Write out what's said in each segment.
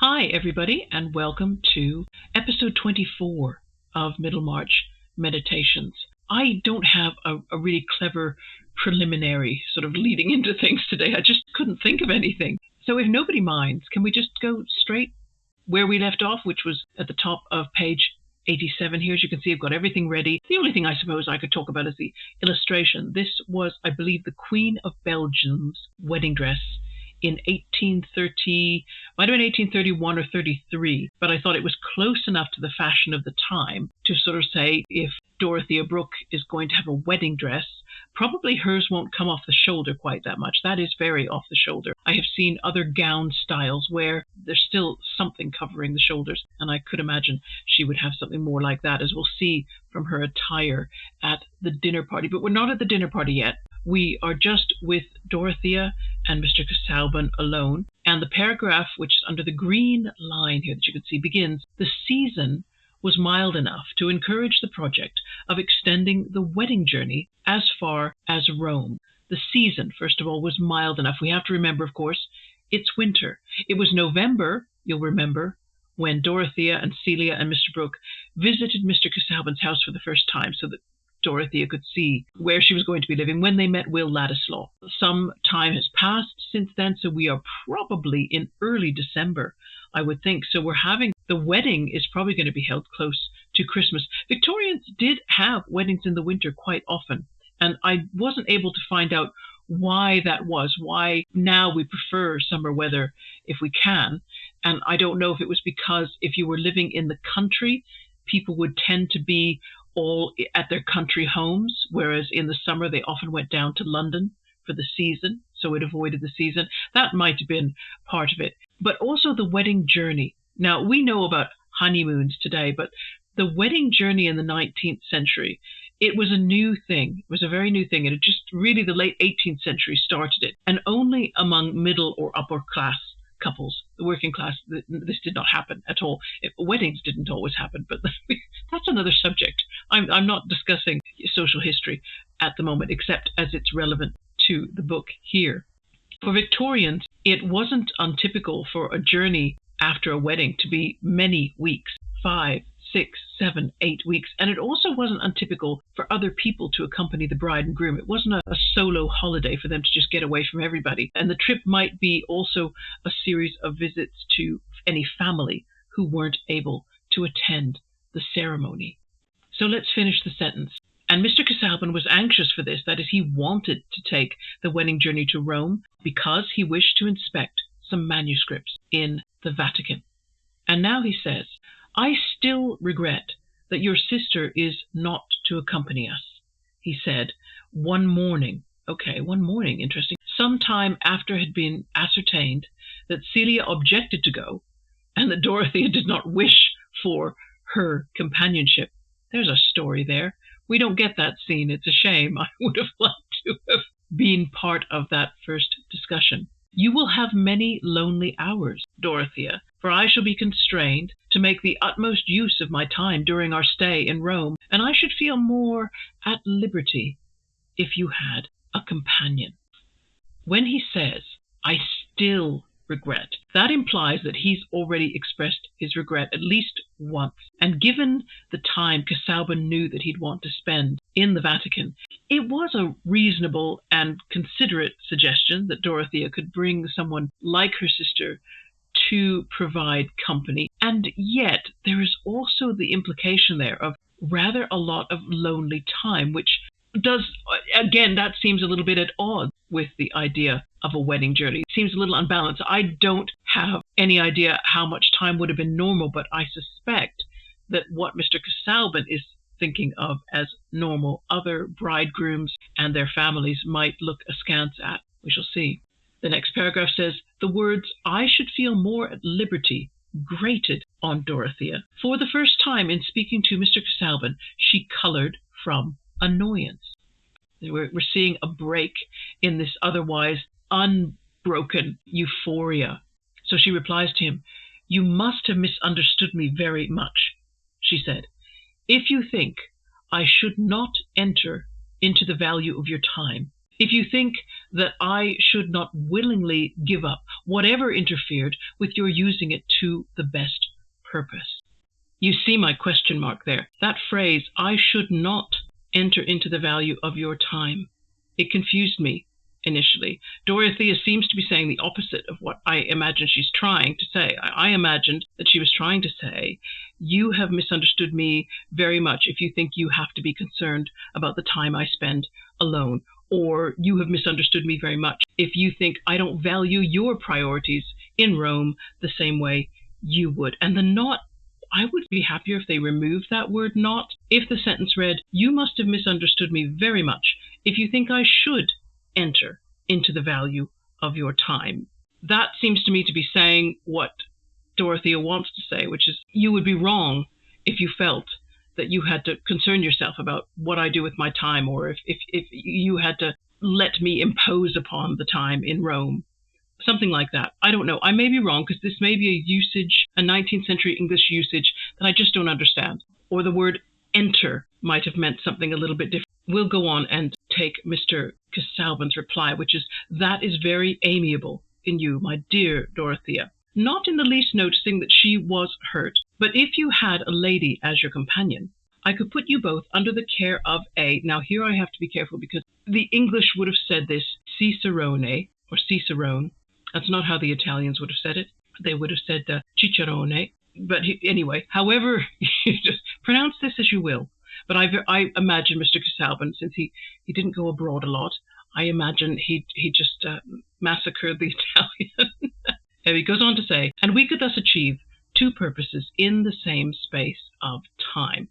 Hi, everybody, and welcome to episode 24 of Middlemarch Meditations. I don't have a really clever preliminary sort of leading into things today. I just couldn't think of anything. So if nobody minds, can we just go straight where we left off, which was at the top of page 87 here. As you can see, I've got everything ready. The only thing I suppose I could talk about is the illustration. This was, I believe, the Queen of Belgium's wedding dress in 1830, might have been 1831 or 33, but I thought it was close enough to the fashion of the time to sort of say if Dorothea Brooke is going to have a wedding dress, probably hers won't come off the shoulder quite that much. That is very off the shoulder. I have seen other gown styles where there's still something covering the shoulders, and I could imagine she would have something more like that, as we'll see from her attire at the dinner party. But we're not at the dinner party yet. We are just with Dorothea and Mr. Casaubon alone, and the paragraph, which is under the green line here that you can see, begins, "The season was mild enough to encourage the project of extending the wedding journey as far as Rome." The season, first of all, was mild enough. We have to remember, of course, it's winter. It was November, you'll remember, when Dorothea and Celia and Mr. Brooke visited Mr. Casaubon's house for the first time, so that Dorothea could see where she was going to be living when they met Will Ladislaw. Some time has passed since then, so we are probably in early December, I would think. So the wedding is probably going to be held close to Christmas. Victorians did have weddings in the winter quite often, and I wasn't able to find out why that was, why now we prefer summer weather if we can. And I don't know if it was because if you were living in the country, people would tend to be all at their country homes, whereas in the summer they often went down to London for the season, so it avoided the season. That might have been part of it. But also the wedding journey. Now, we know about honeymoons today, but the wedding journey in the 19th century, it was a new thing. It was a very new thing, and it just really the late 18th century started it. And only among middle or upper class couples, the working class, this did not happen at all. Weddings didn't always happen, but that's another subject. I'm not discussing social history at the moment, except as it's relevant to the book here. For Victorians, it wasn't untypical for a journey after a wedding to be many weeks, 5, 6, 7, 8 weeks. And it also wasn't untypical for other people to accompany the bride and groom. It wasn't a solo holiday for them to just get away from everybody. And the trip might be also a series of visits to any family who weren't able to attend the ceremony. So let's finish the sentence. And Mr. Casaubon was anxious for this, that is, he wanted to take the wedding journey to Rome because he wished to inspect some manuscripts in the Vatican. And now he says, "I still regret that your sister is not to accompany us," he said, one morning, interesting, sometime after it had been ascertained that Celia objected to go and that Dorothea did not wish for her companionship. There's a story there. We don't get that scene. It's a shame. I would have liked to have been part of that first discussion. "You will have many lonely hours, Dorothea, for I shall be constrained to make the utmost use of my time during our stay in Rome, and I should feel more at liberty if you had a companion." When he says, "I still regret," that implies that he's already expressed his regret at least once. And given the time Casaubon knew that he'd want to spend in the Vatican, it was a reasonable and considerate suggestion that Dorothea could bring someone like her sister to provide company. And yet there is also the implication there of rather a lot of lonely time, which does, again, that seems a little bit at odds with the idea of a wedding journey. It seems a little unbalanced. I don't have any idea how much time would have been normal, but I suspect that what Mr. Casaubon is thinking of as normal, other bridegrooms and their families might look askance at. We shall see. The next paragraph says, "The words 'I should feel more at liberty' grated on Dorothea. For the first time in speaking to Mr. Casaubon, she colored from annoyance." We're seeing a break in this otherwise unbroken euphoria. So she replies to him, "You must have misunderstood me very much," she said, "if you think I should not enter into the value of your time. If you think that I should not willingly give up whatever interfered with your using it to the best purpose. You see my question mark there. That phrase, I should not enter into the value of your time. It confused me initially. Dorothea seems to be saying the opposite of what I imagine she's trying to say. I imagined that she was trying to say, you have misunderstood me very much if you think you have to be concerned about the time I spend alone. Or you have misunderstood me very much if you think I don't value your priorities in Rome the same way you would. And the not, I would be happier if they removed that word not. If the sentence read, you must have misunderstood me very much if you think I should enter into the value of your time. That seems to me to be saying what Dorothea wants to say, which is you would be wrong if you felt that you had to concern yourself about what I do with my time, or if you had to let me impose upon the time in Rome. Something like that. I don't know. I may be wrong, because this may be a usage, a 19th century English usage that I just don't understand. Or the word enter might have meant something a little bit different. We'll go on and take Mr. Casaubon's reply, which is, that is very amiable in you, my dear Dorothea. Not in the least noticing that she was hurt, but if you had a lady as your companion, I could put you both under the care of a, now here I have to be careful because the English would have said this cicerone or cicerone. That's not how the Italians would have said it. They would have said cicerone. But anyway, however, you just pronounce this as you will. But I imagine Mr. Casaubon, since he didn't go abroad a lot, I imagine he just massacred the Italian. And he goes on to say, and we could thus achieve two purposes in the same space of time.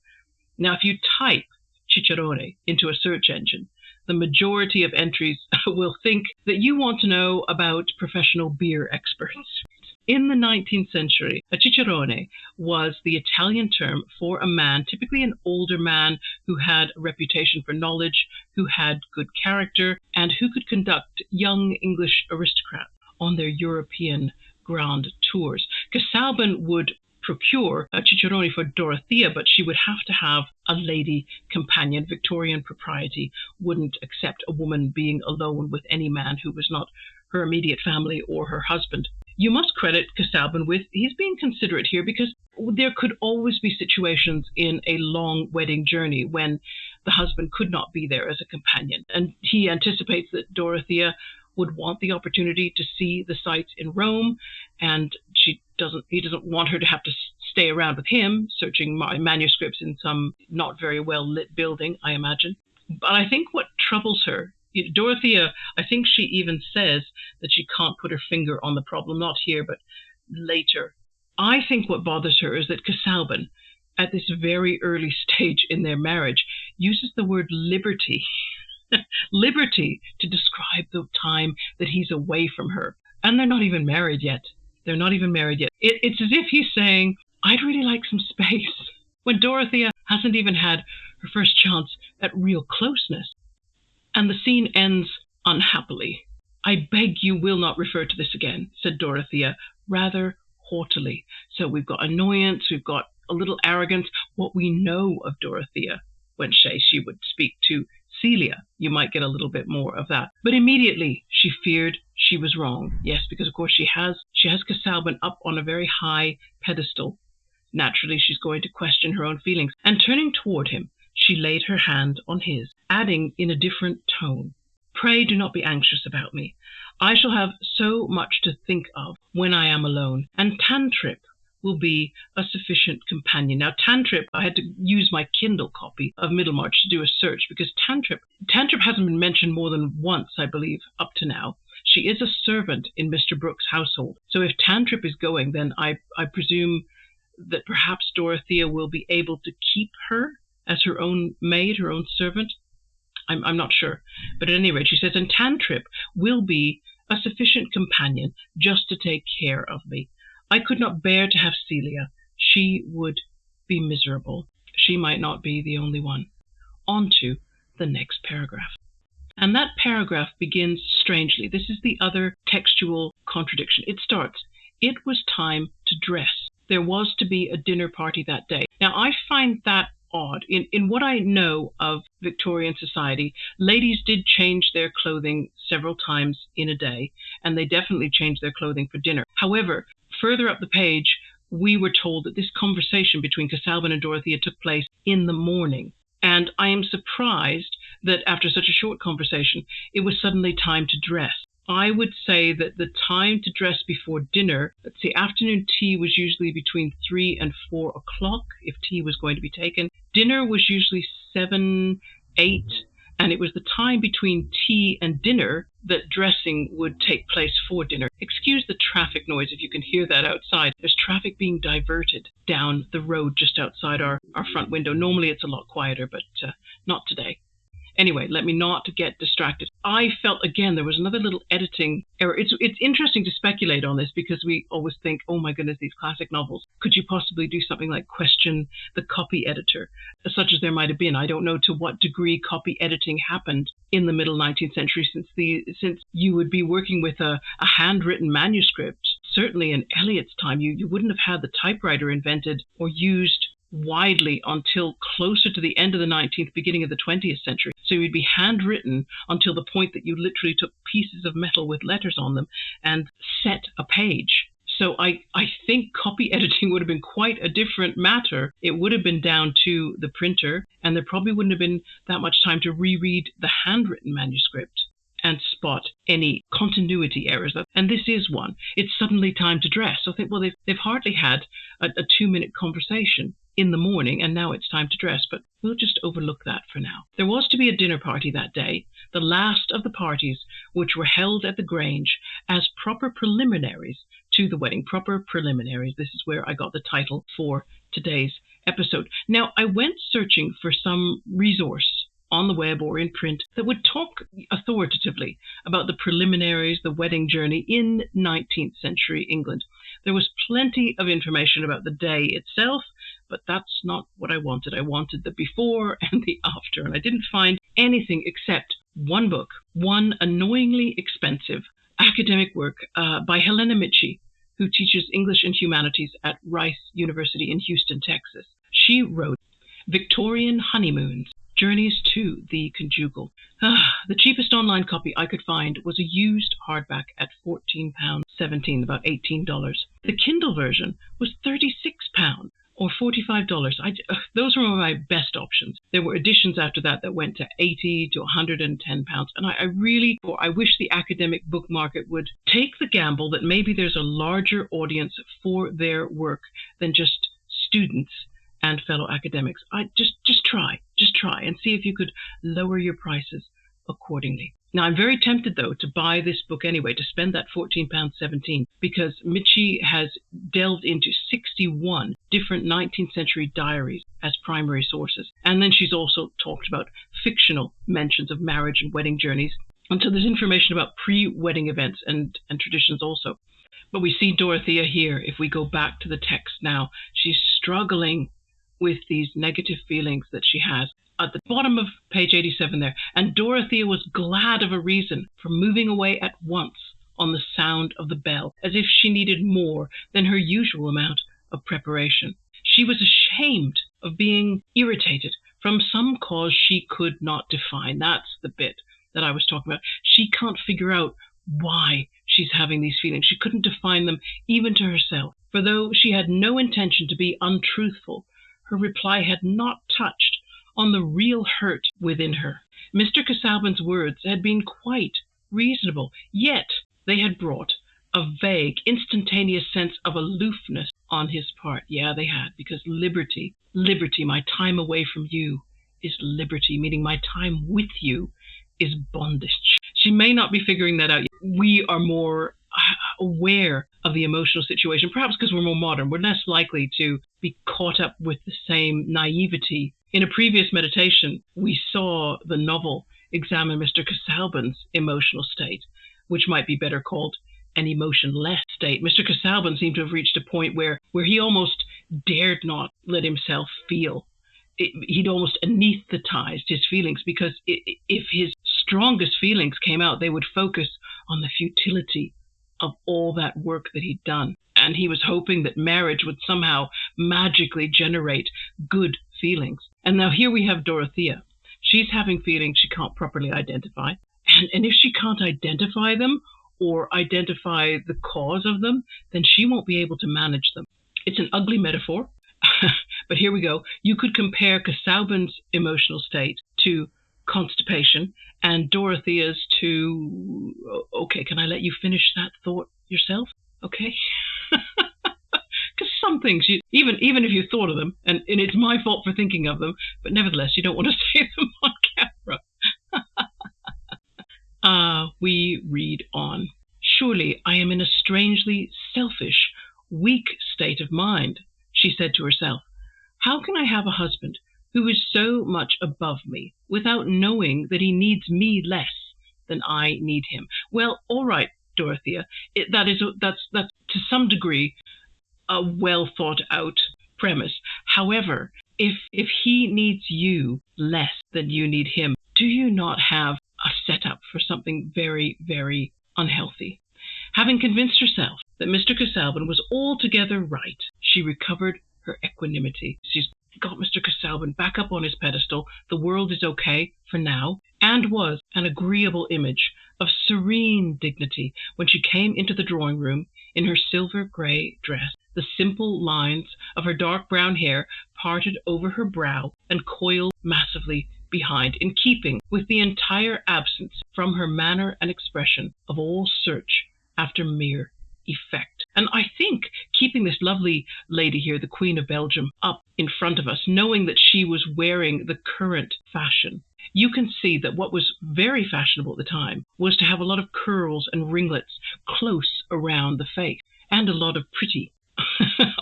Now, if you type Cicerone into a search engine, the majority of entries will think that you want to know about professional beer experts. In the 19th century, a cicerone was the Italian term for a man, typically an older man who had a reputation for knowledge, who had good character, and who could conduct young English aristocrats on their European grand tours. Casaubon would procure a cicerone for Dorothea, but she would have to have a lady companion. Victorian propriety wouldn't accept a woman being alone with any man who was not her immediate family or her husband. You must credit Casaubon with, he's being considerate here, because there could always be situations in a long wedding journey when the husband could not be there as a companion. And he anticipates that Dorothea would want the opportunity to see the sights in Rome, and he doesn't want her to have to stay around with him, searching manuscripts in some not very well lit building, I imagine. But I think what troubles her, Dorothea, I think she even says that she can't put her finger on the problem, not here, but later. I think what bothers her is that Casaubon, at this very early stage in their marriage, uses the word liberty. Liberty to describe the time that he's away from her. And they're not even married yet. It's as if he's saying, I'd really like some space, when Dorothea hasn't even had her first chance at real closeness. And the scene ends unhappily. I beg you will not refer to this again, said Dorothea, rather haughtily. So we've got annoyance, we've got a little arrogance. What we know of Dorothea, when she would speak to Celia, you might get a little bit more of that. But immediately she feared she was wrong. Yes, because of course she has Casaubon up on a very high pedestal. Naturally, she's going to question her own feelings. And turning toward him, she laid her hand on his, adding in a different tone, pray do not be anxious about me. I shall have so much to think of when I am alone, and Tantrip will be a sufficient companion. Now, Tantrip, I had to use my Kindle copy of Middlemarch to do a search, because Tantrip hasn't been mentioned more than once, I believe, up to now. She is a servant in Mr. Brooke's household. So if Tantrip is going, then I presume that perhaps Dorothea will be able to keep her as her own maid, her own servant. I'm not sure. But at any rate, she says, and Tantrip will be a sufficient companion just to take care of me. I could not bear to have Celia. She would be miserable. She might not be the only one. On to the next paragraph. And that paragraph begins strangely. This is the other textual contradiction. It starts, it was time to dress. There was to be a dinner party that day. Now, I find that odd. In what I know of Victorian society, ladies did change their clothing several times in a day, and they definitely changed their clothing for dinner. However, further up the page, we were told that this conversation between Casaubon and Dorothea took place in the morning. And I am surprised that after such a short conversation, it was suddenly time to dress. I would say that the time to dress before dinner, let's see, afternoon tea was usually between 3 and 4 o'clock if tea was going to be taken. Dinner was usually 7, 8, and it was the time between tea and dinner that dressing would take place for dinner. Excuse the traffic noise if you can hear that outside. There's traffic being diverted down the road just outside our front window. Normally it's a lot quieter, but not today. Anyway, let me not get distracted. I felt, again, there was another little editing error. It's interesting to speculate on this because we always think, oh my goodness, these classic novels, could you possibly do something like question the copy editor, such as there might have been? I don't know to what degree copy editing happened in the middle 19th century, since you would be working with a handwritten manuscript. Certainly in Eliot's time, you wouldn't have had the typewriter invented or used widely until closer to the end of the 19th, beginning of the 20th century. So you'd be handwritten until the point that you literally took pieces of metal with letters on them and set a page. So I think copy editing would have been quite a different matter. It would have been down to the printer, and there probably wouldn't have been that much time to reread the handwritten manuscript and spot any continuity errors. And this is one. It's suddenly time to dress. So I think, well, they've hardly had a 2-minute conversation in the morning, and now it's time to dress, but we'll just overlook that for now. There was to be a dinner party that day, the last of the parties which were held at the Grange as proper preliminaries to the wedding. Proper preliminaries. This is where I got the title for today's episode. Now, I went searching for some resource on the web or in print that would talk authoritatively about the preliminaries, the wedding journey in 19th century England. There was plenty of information about the day itself, but that's not what I wanted. I wanted the before and the after, and I didn't find anything except one book, one annoyingly expensive academic work by Helena Mitchie, who teaches English and Humanities at Rice University in Houston, Texas. She wrote Victorian Honeymoons, Journeys to the Conjugal. The cheapest online copy I could find was a used hardback at £14.17, about $18. The Kindle version was £36 or $45. Those were my best options. There were editions after that went to £80 to £110, and I wish the academic book market would take the gamble that maybe there's a larger audience for their work than just students and fellow academics. Just try and see if you could lower your prices accordingly. Now, I'm very tempted, though, to buy this book anyway, to spend that £14.17, because Mitchie has delved into 61 different 19th century diaries as primary sources. And then she's also talked about fictional mentions of marriage and wedding journeys. And so there's information about pre-wedding events and traditions also. But we see Dorothea here, if we go back to the text now, she's struggling with these negative feelings that she has. At the bottom of page 87 there, and Dorothea was glad of a reason for moving away at once on the sound of the bell, as if she needed more than her usual amount of preparation. She was ashamed of being irritated from some cause she could not define. That's the bit that I was talking about. She can't figure out why she's having these feelings. She couldn't define them even to herself. For though she had no intention to be untruthful, her reply had not touched on the real hurt within her. Mr. Casaubon's words had been quite reasonable, yet they had brought a vague, instantaneous sense of aloofness on his part. Yeah, they had, because liberty, my time away from you is liberty, meaning my time with you is bondage. She may not be figuring that out yet. We are more aware of the emotional situation, perhaps because we're more modern. We're less likely to be caught up with the same naivety. In a previous meditation, we saw the novel examine Mr. Casaubon's emotional state, which might be better called an emotionless state. Mr. Casaubon seemed to have reached a point where he almost dared not let himself feel. He'd almost anesthetized his feelings, because if his strongest feelings came out, they would focus on the futility of all that work that he'd done. And he was hoping that marriage would somehow magically generate good feelings. And now here we have Dorothea. She's having feelings she can't properly identify. And if she can't identify them or identify the cause of them, then she won't be able to manage them. It's an ugly metaphor, but here we go. You could compare Casaubon's emotional state to constipation and Dorothea's to, okay, can I let you finish that thought yourself? Okay. Because some things, even if you thought of them, and it's my fault for thinking of them, but nevertheless, you don't want to say them on camera. We read on. Surely I am in a strangely selfish, weak state of mind, she said to herself. How can I have a husband who is so much above me without knowing that he needs me less than I need him? Well, all right, Dorothea, that's to some degree a well thought out premise. However, if he needs you less than you need him, do you not have a setup for something very, very unhealthy? Having convinced herself that Mr. Casaubon was altogether right, she recovered her equanimity. She's got Mr. Casaubon back up on his pedestal. The world is okay for now, and was an agreeable image of serene dignity when she came into the drawing room in her silver grey dress, the simple lines of her dark brown hair parted over her brow and coiled massively behind, in keeping with the entire absence from her manner and expression of all search after mere effect. And I think keeping this lovely lady here, the Queen of Belgium, up in front of us, knowing that she was wearing the current fashion, you can see that what was very fashionable at the time was to have a lot of curls and ringlets close around the face and a lot of pretty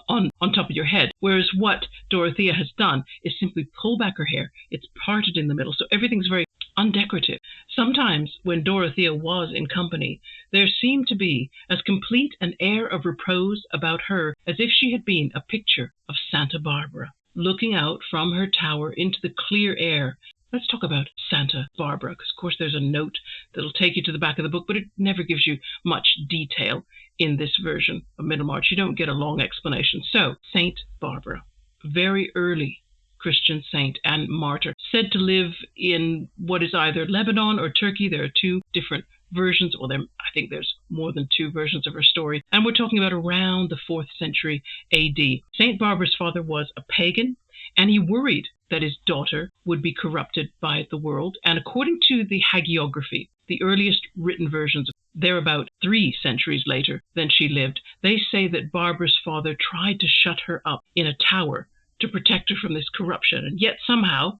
on top of your head. Whereas what Dorothea has done is simply pull back her hair. It's parted in the middle, so everything's very undecorative. Sometimes when Dorothea was in company, there seemed to be as complete an air of repose about her as if she had been a picture of Santa Barbara, looking out from her tower into the clear air. Let's talk about Santa Barbara, because of course there's a note that'll take you to the back of the book, but it never gives you much detail in this version of Middlemarch. You don't get a long explanation. So, Saint Barbara, very early Christian saint and martyr, said to live in what is either Lebanon or Turkey. There are two different versions, or I think there's more than two versions of her story, and we're talking about around the 4th century AD. Saint Barbara's father was a pagan, and he worried that his daughter would be corrupted by the world. And according to the hagiography, the earliest written versions, they're about 3 centuries later than she lived, they say that Barbara's father tried to shut her up in a tower to protect her from this corruption. And yet somehow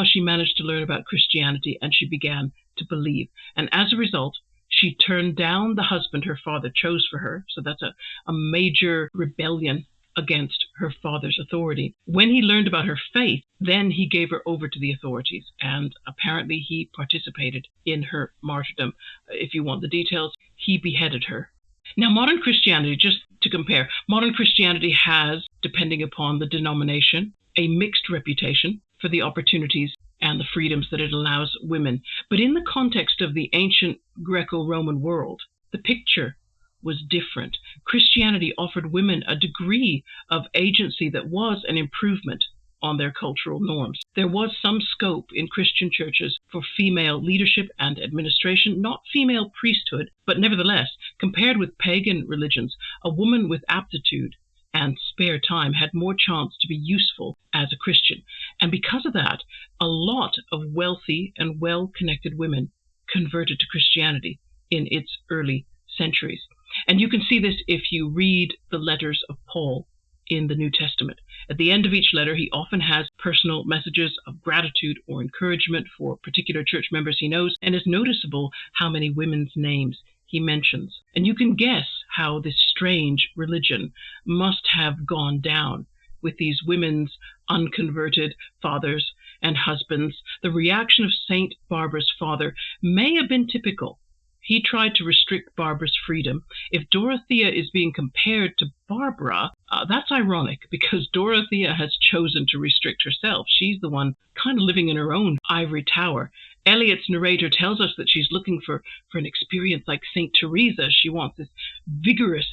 she managed to learn about Christianity, and she began to believe. And as a result, she turned down the husband her father chose for her. So that's a major rebellion against her father's authority. When he learned about her faith, then he gave her over to the authorities, and apparently he participated in her martyrdom. If you want the details, he beheaded her. Now, modern Christianity, just to compare, modern Christianity has, depending upon the denomination, a mixed reputation for the opportunities and the freedoms that it allows women. But in the context of the ancient Greco-Roman world, the picture was different. Christianity offered women a degree of agency that was an improvement on their cultural norms. There was some scope in Christian churches for female leadership and administration, not female priesthood, but nevertheless, compared with pagan religions, a woman with aptitude and spare time had more chance to be useful as a Christian. And because of that, a lot of wealthy and well-connected women converted to Christianity in its early centuries. And you can see this if you read the letters of Paul in the New Testament. At the end of each letter, he often has personal messages of gratitude or encouragement for particular church members he knows, and it's noticeable how many women's names he mentions. And you can guess how this strange religion must have gone down with these women's unconverted fathers and husbands. The reaction of Saint Barbara's father may have been typical. He tried to restrict Barbara's freedom. If Dorothea is being compared to Barbara, that's ironic, because Dorothea has chosen to restrict herself. She's the one kind of living in her own ivory tower. Eliot's narrator tells us that she's looking for an experience like St. Teresa. She wants this vigorous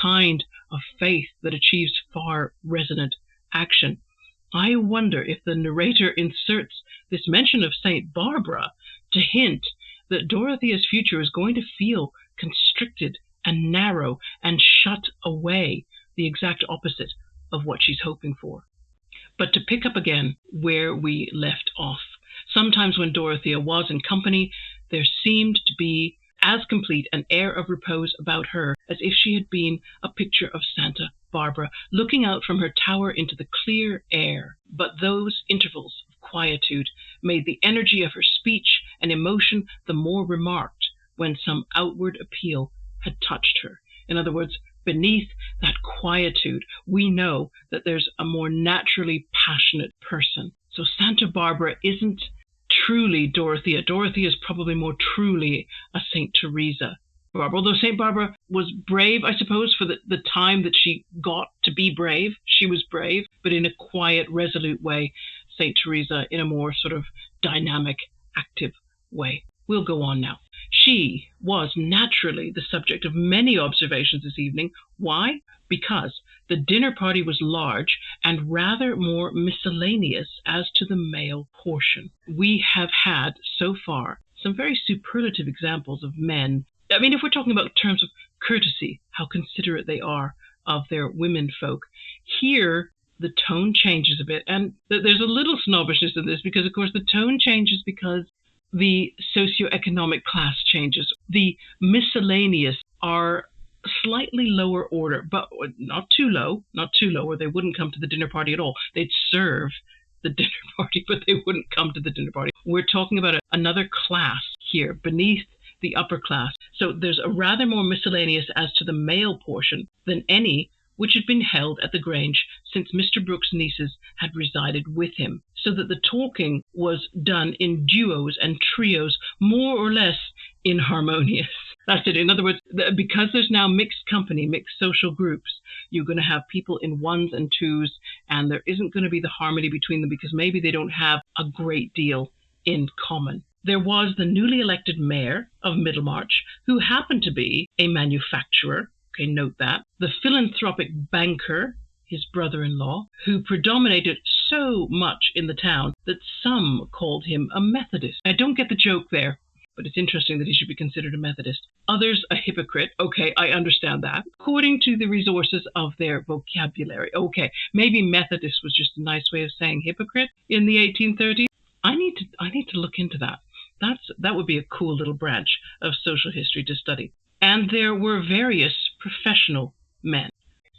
kind of faith that achieves far resonant action. I wonder if the narrator inserts this mention of St. Barbara to hint that Dorothea's future is going to feel constricted and narrow and shut away, the exact opposite of what she's hoping for. But to pick up again where we left off, sometimes when Dorothea was in company, there seemed to be as complete an air of repose about her as if she had been a picture of Santa Barbara, looking out from her tower into the clear air. But those intervals of quietude made the energy of her speech and emotion the more remarked when some outward appeal had touched her. In other words, beneath that quietude, we know that there's a more naturally passionate person. So Santa Barbara isn't truly Dorothea. Dorothea is probably more truly a St. Teresa. Although St. Barbara was brave, I suppose, for the time that she got to be brave. She was brave, but in a quiet, resolute way. St. Teresa in a more sort of dynamic, active way. We'll go on now. She was naturally the subject of many observations this evening. Why? Because the dinner party was large and rather more miscellaneous as to the male portion. We have had, so far, some very superlative examples of men. I mean, if we're talking about terms of courtesy, how considerate they are of their women folk. Here, the tone changes a bit, and there's a little snobbishness in this because, of course, the tone changes because the socioeconomic class changes. The miscellaneous are slightly lower order, but not too low, or they wouldn't come to the dinner party at all. They'd serve the dinner party, but they wouldn't come to the dinner party. We're talking about another class here, beneath the upper class. So there's a rather more miscellaneous as to the male portion than any which had been held at the Grange since Mr. Brooke's nieces had resided with him, so that the talking was done in duos and trios, more or less inharmonious. That's it. In other words, because there's now mixed company, mixed social groups, you're going to have people in ones and twos, and there isn't going to be the harmony between them because maybe they don't have a great deal in common. There was the newly elected mayor of Middlemarch, who happened to be a manufacturer. Okay, note that. The philanthropic banker, his brother-in-law, who predominated so much in the town that some called him a Methodist. I don't get the joke there, but it's interesting that he should be considered a Methodist. Others a hypocrite. Okay, I understand that. According to the resources of their vocabulary. Okay, maybe Methodist was just a nice way of saying hypocrite in the 1830s. I need to look into that. That would be a cool little branch of social history to study. And there were various professional men.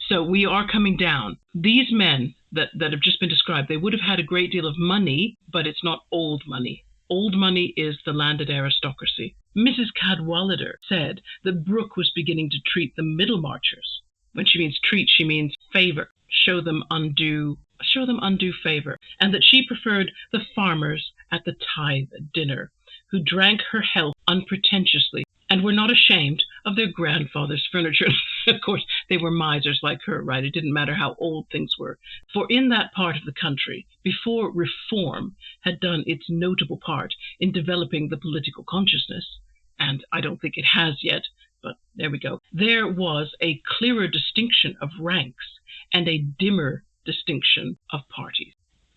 So we are coming down. These men that have just been described, they would have had a great deal of money, but it's not old money. Old money is the landed aristocracy. Mrs. Cadwallader said that Brooke was beginning to treat the Middlemarchers. When she means treat, she means favor. Show them undue favor. And that she preferred the farmers at the tithe dinner, who drank her health unpretentiously and were not ashamed of their grandfather's furniture. Of course, they were misers like her, right? It didn't matter how old things were. For in that part of the country, before reform had done its notable part in developing the political consciousness, and I don't think it has yet, but there we go, there was a clearer distinction of ranks and a dimmer distinction of parties.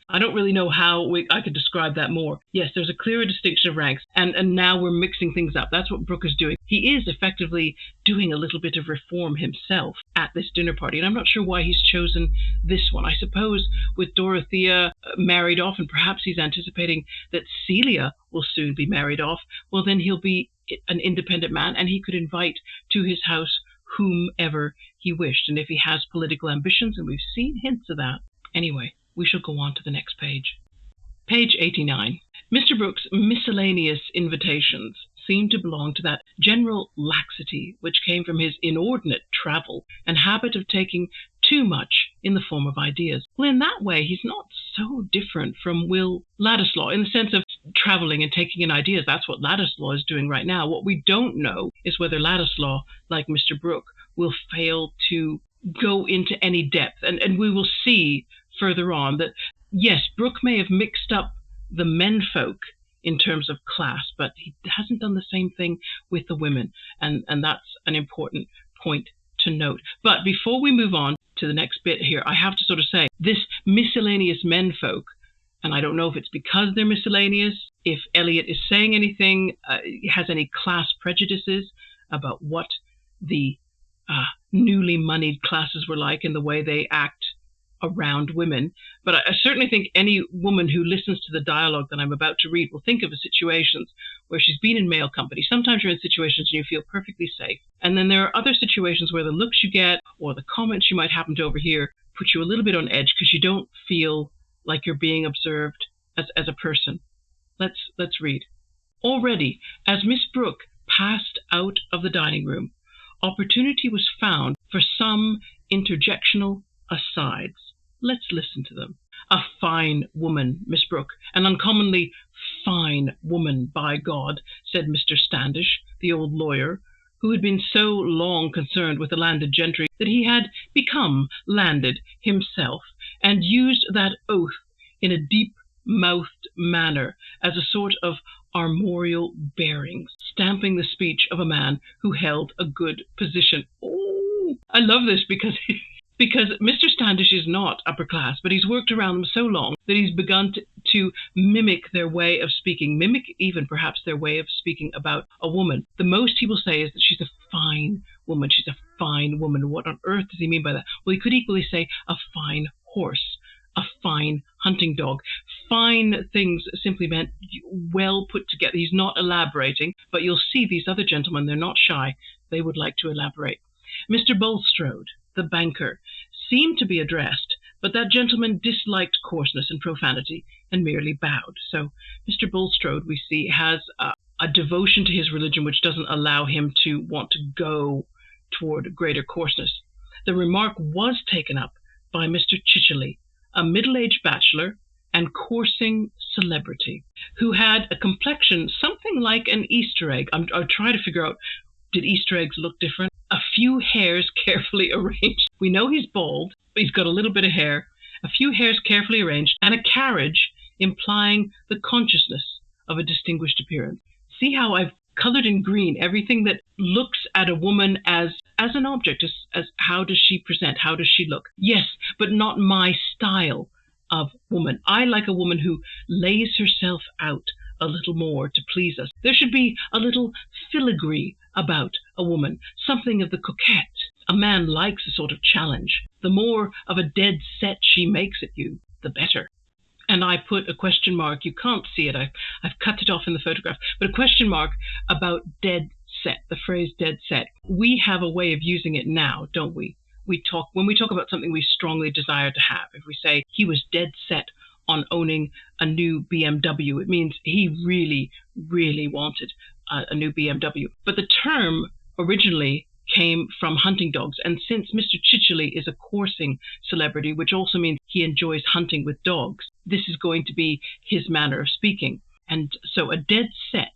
I don't really know how I could describe that more. Yes, there's a clearer distinction of ranks, and now we're mixing things up. That's what Brooke is doing. He is effectively doing a little bit of reform himself at this dinner party, and I'm not sure why he's chosen this one. I suppose with Dorothea married off, and perhaps he's anticipating that Celia will soon be married off, well, then he'll be an independent man, and he could invite to his house whomever he wished. And if he has political ambitions, and we've seen hints of that. Anyway, we shall go on to the next page. Page 89. Mr. Brooke's miscellaneous invitations seemed to belong to that general laxity which came from his inordinate travel and habit of taking too much in the form of ideas. Well, in that way, he's not so different from Will Ladislaw in the sense of traveling and taking in ideas. That's what Ladislaw is doing right now. What we don't know is whether Ladislaw, like Mr. Brooke, will fail to go into any depth. And we will see further on that, yes, Brooke may have mixed up the menfolk in terms of class, but he hasn't done the same thing with the women. And that's an important point to note. But before we move on, to the next bit here, I have to sort of say, this miscellaneous menfolk, and I don't know if it's because they're miscellaneous, if Eliot is saying anything, has any class prejudices about what the newly moneyed classes were like in the way they act around women. But I certainly think any woman who listens to the dialogue that I'm about to read will think of situations where she's been in male company. Sometimes you're in situations and you feel perfectly safe. And then there are other situations where the looks you get or the comments you might happen to overhear put you a little bit on edge because you don't feel like you're being observed as a person. Let's read. Already, as Miss Brooke passed out of the dining room, opportunity was found for some interjectional asides. Let's listen to them. A fine woman, Miss Brooke, an uncommonly fine woman, by God, said Mr. Standish, the old lawyer, who had been so long concerned with the landed gentry that he had become landed himself, and used that oath in a deep-mouthed manner as a sort of armorial bearings, stamping the speech of a man who held a good position. Oh, I love this because Mr. Standish is not upper class, but he's worked around them so long that he's begun to mimic their way of speaking, mimic even perhaps their way of speaking about a woman. The most he will say is that she's a fine woman. She's a fine woman. What on earth does he mean by that? Well, he could equally say a fine horse, a fine hunting dog. Fine things simply meant well put together. He's not elaborating, but you'll see these other gentlemen, they're not shy. They would like to elaborate. Mr. Bulstrode, the banker, seemed to be addressed, but that gentleman disliked coarseness and profanity and merely bowed. So Mr. Bulstrode, we see, has a devotion to his religion which doesn't allow him to want to go toward greater coarseness. The remark was taken up by Mr. Chichely, a middle-aged bachelor and coursing celebrity, who had a complexion something like an Easter egg. I'll try to figure out, did Easter eggs look different? A few hairs carefully arranged. We know he's bald, but he's got a little bit of hair. A few hairs carefully arranged, and a carriage implying the consciousness of a distinguished appearance. See how I've colored in green everything that looks at a woman as an object, as how does she present, how does she look? Yes, but not my style of woman. I like a woman who lays herself out a little more to please us. There should be a little filigree about a woman, something of the coquette. A man likes a sort of challenge. The more of a dead set she makes at you, the better. And I put a question mark. You can't see it. I've cut it off in the photograph. But a question mark about dead set, the phrase dead set. We have a way of using it now, don't we? When we talk about something we strongly desire to have. If we say he was dead set on owning a new BMW, it means he really, really wanted a new BMW. But the term originally came from hunting dogs, and since Mr. Chichely is a coursing celebrity, which also means he enjoys hunting with dogs, this is going to be his manner of speaking. And so a dead set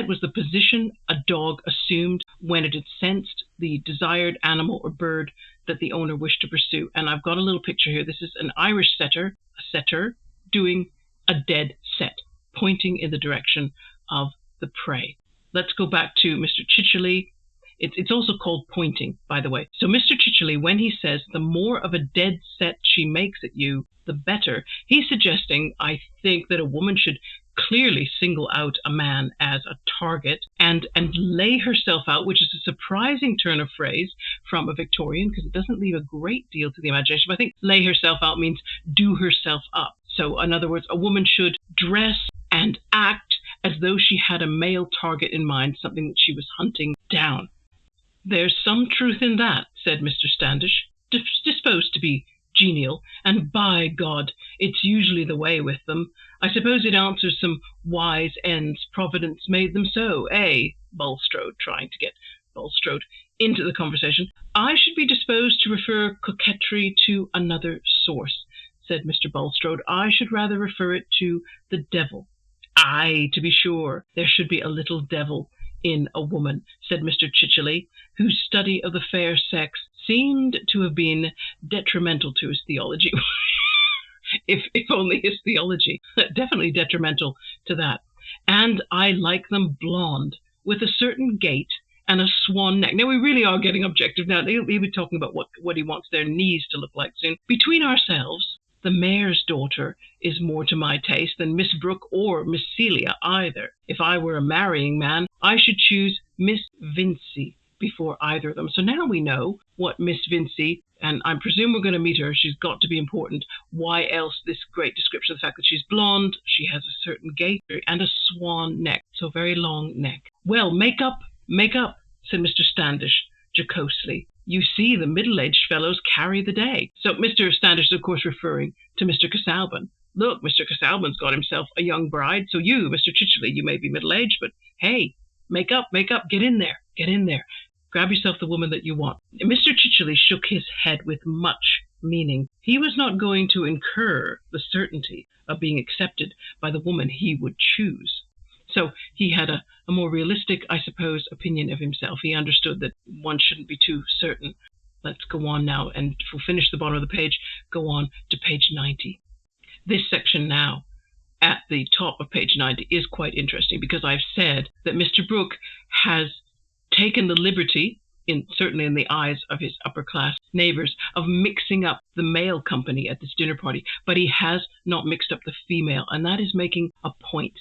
was the position a dog assumed when it had sensed the desired animal or bird that the owner wished to pursue. And I've got a little picture here. This is an Irish setter, a setter doing a dead set, pointing in the direction of the prey. Let's go back to Mr. Chichely. It's also called pointing, by the way. So Mr. Chichely, when he says, the more of a dead set she makes at you, the better, he's suggesting, I think, that a woman should clearly single out a man as a target and lay herself out, which is a surprising turn of phrase from a Victorian, because it doesn't leave a great deal to the imagination. But I think lay herself out means do herself up. So in other words, a woman should dress and act as though she had a male target in mind, something that she was hunting down. There's some truth in that, said Mr. Standish, disposed to be genial, and by God, it's usually the way with them. I suppose it answers some wise ends. Providence made them so, eh? Bulstrode, trying to get Bulstrode into the conversation. I should be disposed to refer coquetry to another source, said Mr. Bulstrode. I should rather refer it to the devil. Aye, to be sure, there should be a little devil in a woman, said Mr. Chichely, whose study of the fair sex seemed to have been detrimental to his theology. if only his theology. Definitely detrimental to that. And I like them blonde, with a certain gait and a swan neck. Now, we really are getting objective now. He'll be talking about what he wants their knees to look like soon. Between ourselves, the mayor's daughter is more to my taste than Miss Brooke or Miss Celia either. If I were a marrying man, I should choose Miss Vincey before either of them. So now we know what Miss Vincey, and I presume we're going to meet her. She's got to be important. Why else this great description of the fact that she's blonde, she has a certain gait, and a swan neck, so very long neck. Well, make up, said Mr. Standish jocosely. You see, the middle-aged fellows carry the day. So Mr. Standish is, of course, referring to Mr. Casaubon. Look, Mr. Casaubon's got himself a young bride, so you, Mr. Chichely, you may be middle-aged, but hey, make up, get in there. Grab yourself the woman that you want. Mr. Chichely shook his head with much meaning. He was not going to incur the certainty of being accepted by the woman he would choose. So he had a more realistic, I suppose, opinion of himself. He understood that one shouldn't be too certain. Let's go on now, and we'll finish the bottom of the page, go on to page 90. This section now, at the top of page 90, is quite interesting because I've said that Mr. Brooke has taken the liberty, certainly in the eyes of his upper-class neighbors, of mixing up the male company at this dinner party, but he has not mixed up the female, and that is making a point.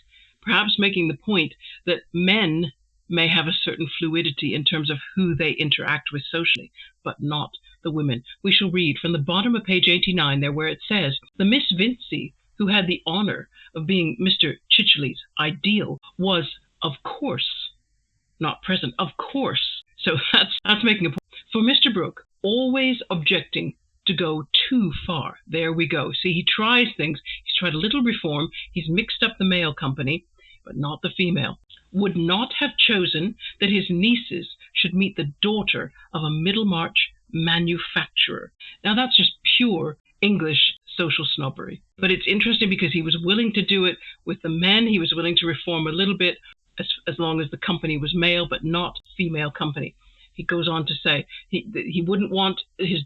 Perhaps making the point that men may have a certain fluidity in terms of who they interact with socially, but not the women. We shall read from the bottom of page 89 there where it says, the Miss Vincey, who had the honor of being Mr. Chichely's ideal, was, of course, not present. Of course. So that's making a point. For Mr. Brooke, always objecting to go too far. There we go. See, he tries things. He's tried a little reform. He's mixed up the male company, but not the female. Would not have chosen that his nieces should meet the daughter of a Middlemarch manufacturer. Now that's just pure English social snobbery. But it's interesting because he was willing to do it with the men. He was willing to reform a little bit as long as the company was male, but not female company. He goes on to say he wouldn't want his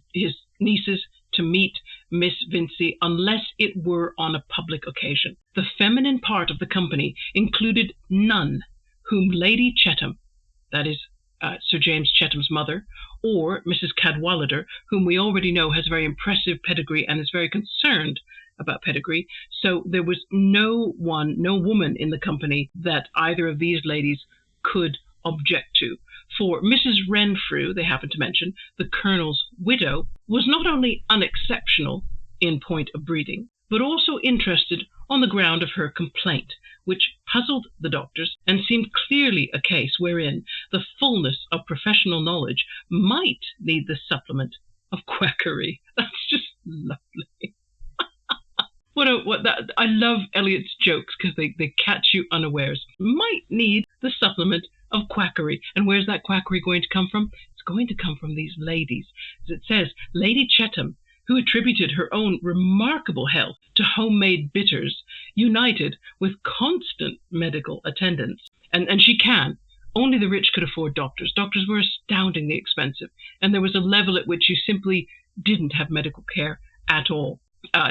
nieces to meet Miss Vincey unless it were on a public occasion. The feminine part of the company included none whom Lady Chettam, that is Sir James Chetham's mother, or Mrs. Cadwallader, whom we already know has very impressive pedigree and is very concerned about pedigree. So there was no woman in the company that either of these ladies could object to. For Mrs. Renfrew, they happen to mention, the Colonel's widow, was not only unexceptional in point of breeding, but also interested on the ground of her complaint, which puzzled the doctors and seemed clearly a case wherein the fullness of professional knowledge might need the supplement of quackery. That's just lovely. I love Eliot's jokes because they catch you unawares. Might need the supplement of quackery. And where's that quackery going to come from? It's going to come from these ladies. As it says, Lady Chettam, who attributed her own remarkable health to homemade bitters, united with constant medical attendance. And she can. Only the rich could afford doctors. Doctors were astoundingly expensive, and there was a level at which you simply didn't have medical care at all.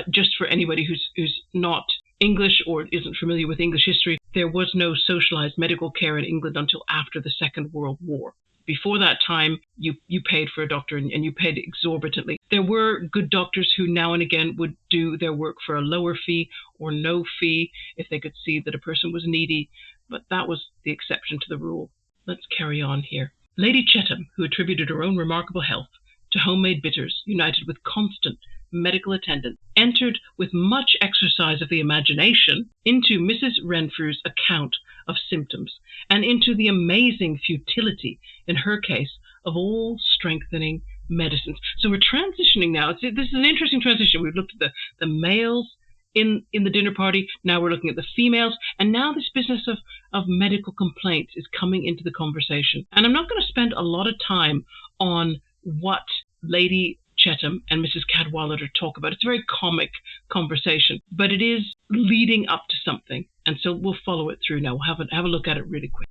Just for anybody who's not English or isn't familiar with English history, there was no socialized medical care in England until after the Second World War. Before that time, you paid for a doctor and you paid exorbitantly. There were good doctors who now and again would do their work for a lower fee or no fee if they could see that a person was needy, but that was the exception to the rule. Let's carry on here. Lady Chettam, who attributed her own remarkable health to homemade bitters, united with constant medical attendance, entered with much exercise of the imagination into Mrs. Renfrew's account of symptoms, and into the amazing futility, in her case, of all strengthening medicines. So we're transitioning now. This is an interesting transition. We've looked at the males in the dinner party. Now we're looking at the females. And now this business of medical complaints is coming into the conversation. And I'm not going to spend a lot of time on what Lady Chettam and Mrs. Cadwallader talk about. It's a very comic conversation, but it is leading up to something. And so we'll follow it through now. We'll have a look at it really quick.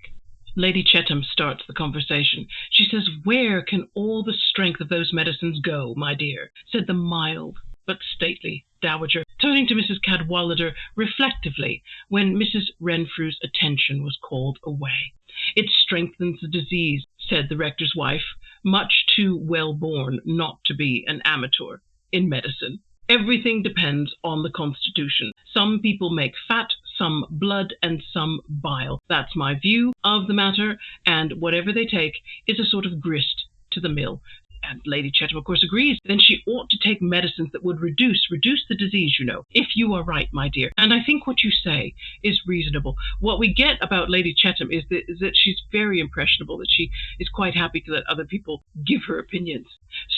Lady Chettam starts the conversation. She says, "Where can all the strength of those medicines go, my dear?" said the mild but stately dowager. So turning to Mrs. Cadwallader reflectively when Mrs. Renfrew's attention was called away. "It strengthens the disease," said the rector's wife, much too well-born not to be an amateur in medicine. "Everything depends on the constitution. Some people make fat, some blood, and some bile. That's my view of the matter, and whatever they take is a sort of grist to the mill." And Lady Chettam, of course, agrees. "Then she ought to take medicines that would reduce the disease, you know, if you are right, my dear. And I think what you say is reasonable." What we get about Lady Chettam is that she's very impressionable, that she is quite happy to let other people give her opinions.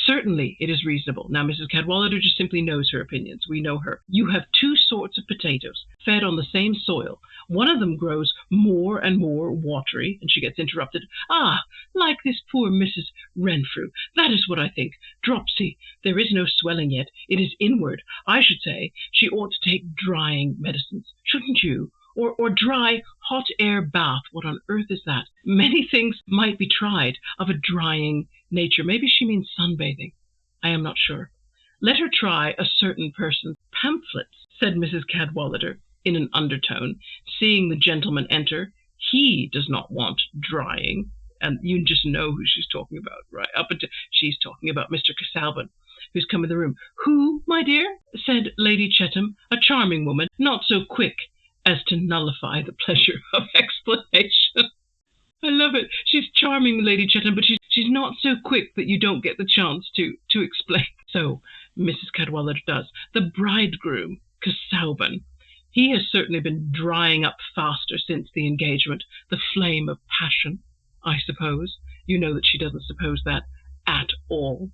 Certainly it is reasonable. Now, Mrs. Cadwallader just simply knows her opinions. We know her. You have two sorts of potatoes fed on the same soil. One of them grows more and more watery, and she gets interrupted. "Ah, like this poor Mrs. Renfrew. That is what I think. Dropsy. There is no swelling yet. It is inward. I should say she ought to take drying medicines. Shouldn't you? Or dry hot air bath. What on earth is that? Many things might be tried of a drying nature." Maybe she means sunbathing. I am not sure. "Let her try a certain person's pamphlets," said Mrs. Cadwallader in an undertone, seeing the gentleman enter. "He does not want drying." And you just know who she's talking about, right? Up until she's talking about Mr. Casaubon, who's come in the room. "Who, my dear?" said Lady Chettam, a charming woman, not so quick as to nullify the pleasure of explanation. I love it. She's charming, Lady Chettam, but she's not so quick that you don't get the chance to explain. So Mrs. Cadwallader does. "The bridegroom, Casaubon. He has certainly been drying up faster since the engagement. The flame of passion, I suppose." You know that she doesn't suppose that at all.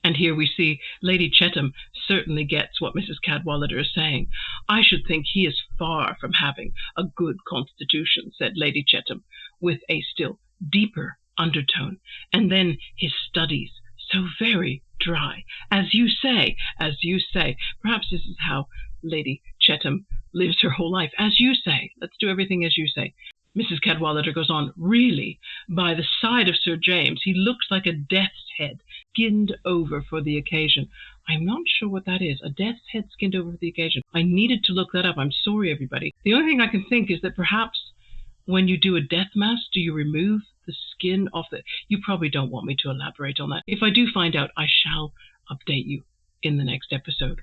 And here we see Lady Chettam certainly gets what Mrs. Cadwallader is saying. "I should think he is far from having a good constitution," said Lady Chettam, with a still deeper undertone. "And then his studies, so very dry. As you say. Perhaps this is how Lady Chettam lives her whole life. As you say. Let's do everything as you say." Mrs. Cadwallader goes on, "Really, by the side of Sir James, he looks like a death's head, skinned over for the occasion." I'm not sure what that is. A death's head skinned over for the occasion. I needed to look that up. I'm sorry, everybody. The only thing I can think is that perhaps when you do a death mass, do you remove the skin off the... You probably don't want me to elaborate on that. If I do find out, I shall update you in the next episode.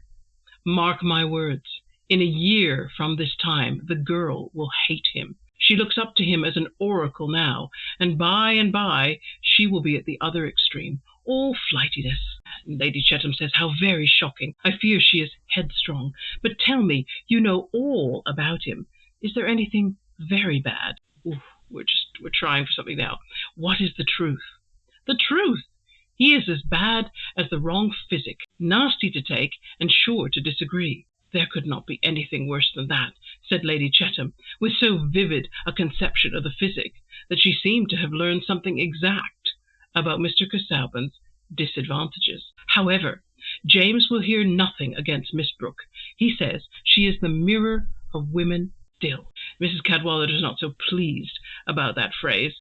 Mark my words. In a year from this time, the girl will hate him. She looks up to him as an oracle now, and by she will be at the other extreme, all flightiness. Lady Chettam says, "How very shocking. I fear she is headstrong. But tell me, you know all about him. Is there anything very bad?" Ooh, we're trying for something now. "What is the truth?" "The truth? He is as bad as the wrong physic, nasty to take and sure to disagree." "There could not be anything worse than that," said Lady Chettam, with so vivid a conception of the physic that she seemed to have learned something exact about Mr. Casaubon's disadvantages. "However, James will hear nothing against Miss Brooke. He says she is the mirror of women still." Mrs. Cadwallader is not so pleased about that phrase.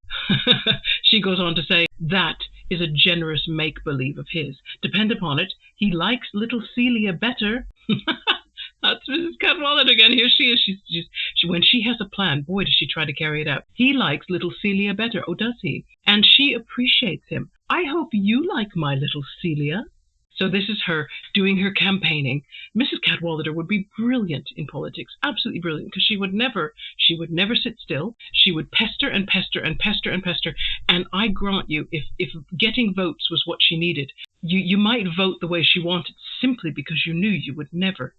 She goes on to say, "That is a generous make-believe of his. Depend upon it, he likes little Celia better." That's Mrs. Cadwallader again. Here she is. When she has a plan, boy, does she try to carry it out. "He likes little Celia better." Oh, does he? "And she appreciates him. I hope you like my little Celia." So this is her doing her campaigning. Mrs. Cadwallader would be brilliant in politics, absolutely brilliant, because she would never sit still. She would pester and pester and pester and pester. And I grant you, if getting votes was what she needed, you might vote the way she wanted simply because you knew you would never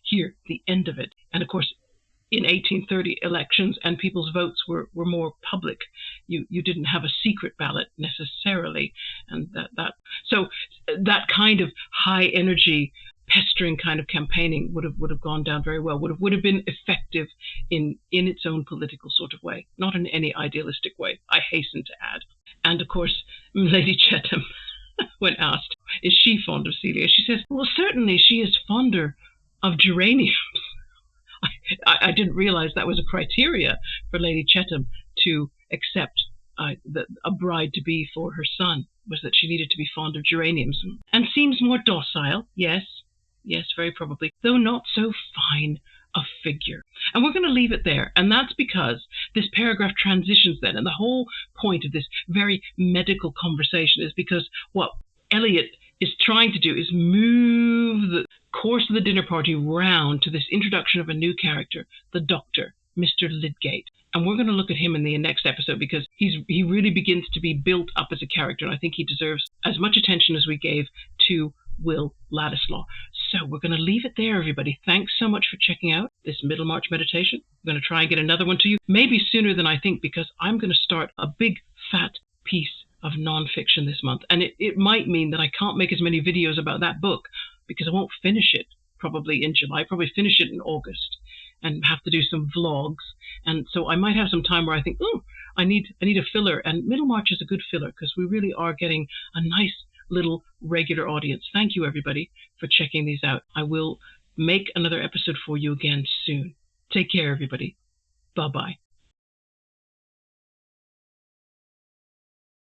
hear the end of it. And of course, in 1830 elections and people's votes were more public. You didn't have a secret ballot necessarily, and so that kind of high energy pestering kind of campaigning would have gone down very well, would have been effective in its own political sort of way, not in any idealistic way, I hasten to add. And of course, Lady Chettam, when asked, is she fond of Celia, she says, "Well, certainly she is fonder of geraniums." I didn't realize that was a criteria for Lady Chettam to accept a bride-to-be for her son, was that she needed to be fond of geraniums. "And seems more docile, yes." Yes, very probably. Though not so fine a figure. And we're going to leave it there. And that's because this paragraph transitions then. And the whole point of this very medical conversation is because what Eliot is trying to do is move the course of the dinner party round to this introduction of a new character, the doctor, Mr. Lydgate. And we're going to look at him in the next episode because he really begins to be built up as a character. And I think he deserves as much attention as we gave to Will Ladislaw. So we're going to leave it there, everybody. Thanks so much for checking out this Middlemarch meditation. I'm going to try and get another one to you, maybe sooner than I think, because I'm going to start a big fat piece of nonfiction this month. And it might mean that I can't make as many videos about that book because I won't finish it probably in July, probably finish it in August and have to do some vlogs. And so I might have some time where I think, I need a filler. And Middlemarch is a good filler because we really are getting a nice little regular audience. Thank you, everybody, for checking these out. I will make another episode for you again soon. Take care, everybody. Bye-bye.